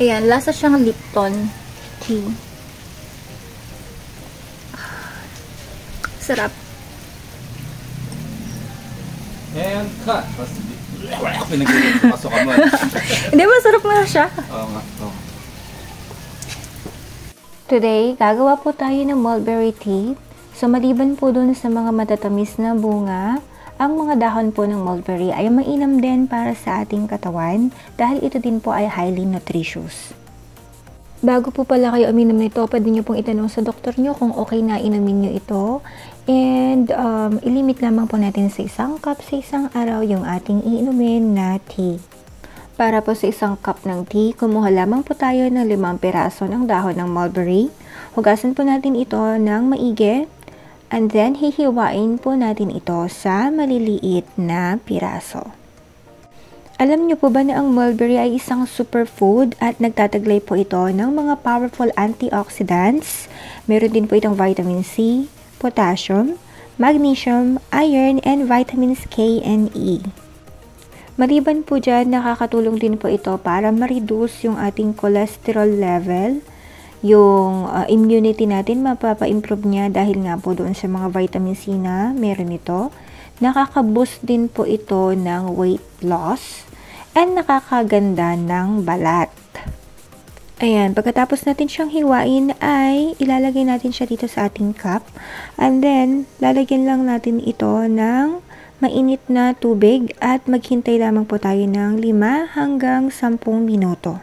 Ayan, lasa siyang Lipton tea. Sarap. And cut. Pinagpapasok ka mo. Hindi, masarap na siya. Oo nga. Oo. Today, gagawa po tayo ng mulberry tea. So, maliban po dun sa mga matatamis na bunga, ang mga dahon po ng mulberry ay mainam din para sa ating katawan dahil ito din po ay highly nutritious. Bago po pala kayo uminom nito, pwede nyo pong itanong sa doktor nyo kung okay na inumin nyo ito. And ilimit lamang po natin sa 1 cup sa isang araw yung ating iinumin na tea. Para po sa 1 cup ng tea, kumuha lamang po tayo ng 5 piraso ng dahon ng mulberry. Hugasan po natin ito ng maigi. And then, hihiwain po natin ito sa maliliit na piraso. Alam niyo po ba na ang mulberry ay isang superfood at nagtataglay po ito ng mga powerful antioxidants. Meron din po itong vitamin C, potassium, magnesium, iron, and vitamins K and E. Maliban po dyan, nakakatulong din po ito para ma-reduce yung ating cholesterol level. Yung immunity natin, mapapa-improve niya dahil nga po doon sa mga vitamin C na meron ito. Nakaka-boost din po ito ng weight loss and nakakaganda ng balat. Ayan, pagkatapos natin siyang hiwain ay ilalagay natin siya dito sa ating cup. And then, lalagyan lang natin ito ng mainit na tubig at maghintay lamang po tayo ng 5 hanggang 10 minuto.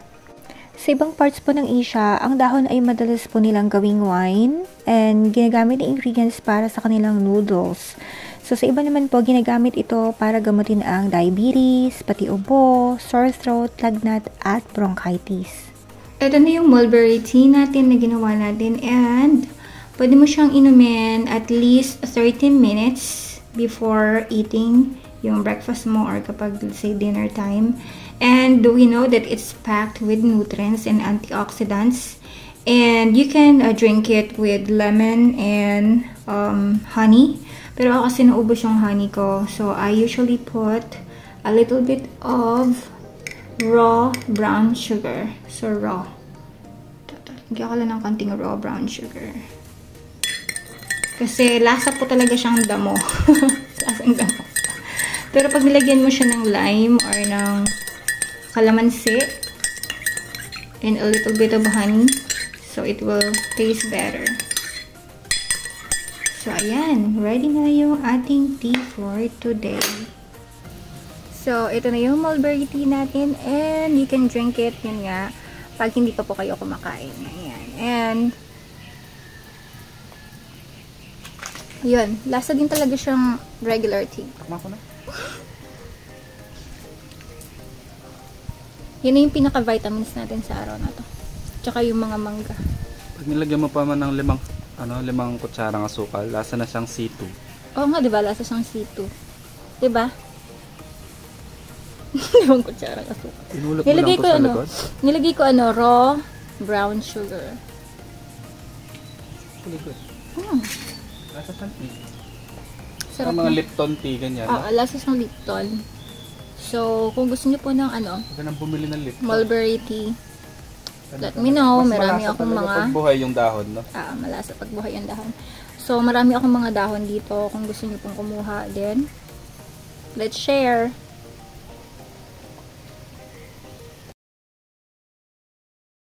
Sa ibang parts po ng Asia, ang dahon ay madalas po nilang gawing wine and ginagamit ng ingredients para sa kanilang noodles. So, sa iba naman po, ginagamit ito para gamutin ang diabetes, pati ubo, sore throat, lagnat, at bronchitis. Ito na yung mulberry tea natin na ginawa natin and pwede mo siyang inumin at least 30 minutes before eating yung breakfast mo or kapag, let's say, dinner time. And we know that it's packed with nutrients and antioxidants. And you can drink it with lemon and honey. Pero ako kasi naubos yung honey ko. So, I usually put a little bit of raw brown sugar. So, raw. Lagyan ko lang ng konting raw brown sugar. Kasi lasa po talaga siyang damo. Lasang damo. Pero pag nilagyan mo siya ng lime or ng kalamansi and a little bit of honey, so it will taste better. So, ayan. Ready na yung ating tea for today. So, ito na yung mulberry tea natin and you can drink it, yun nga, pag hindi pa po kayo kumakain. Ayan. And, yun. Lasa din talaga siyang regular tea. Tama ko na. Yun na yung pinaka-vitamins natin sa araw na to. Tsaka yung mga mangga. Pag nilagyan mo pa man ng 5 kutsarang asukal, lasa na siyang C2. Oo nga, diba? Lasa siyang C2. Diba? 5 kutsarang asukal. Inulot mo lang to sa likod? Nilagay ko raw brown sugar. Sa likod. Lasa siyang tea. Sarap mga Lipton tea, ganyan. Lasa siyang Lipton. So, kung gusto niyo po ng huwag nang bumili ng Lipton. Mulberry tea, let me know. Marami akong mga pagbuhay yung dahon, no? Malasa pagbuhay yung dahon. So, marami akong mga dahon dito. Kung gusto niyo pong kumuha din, let's share.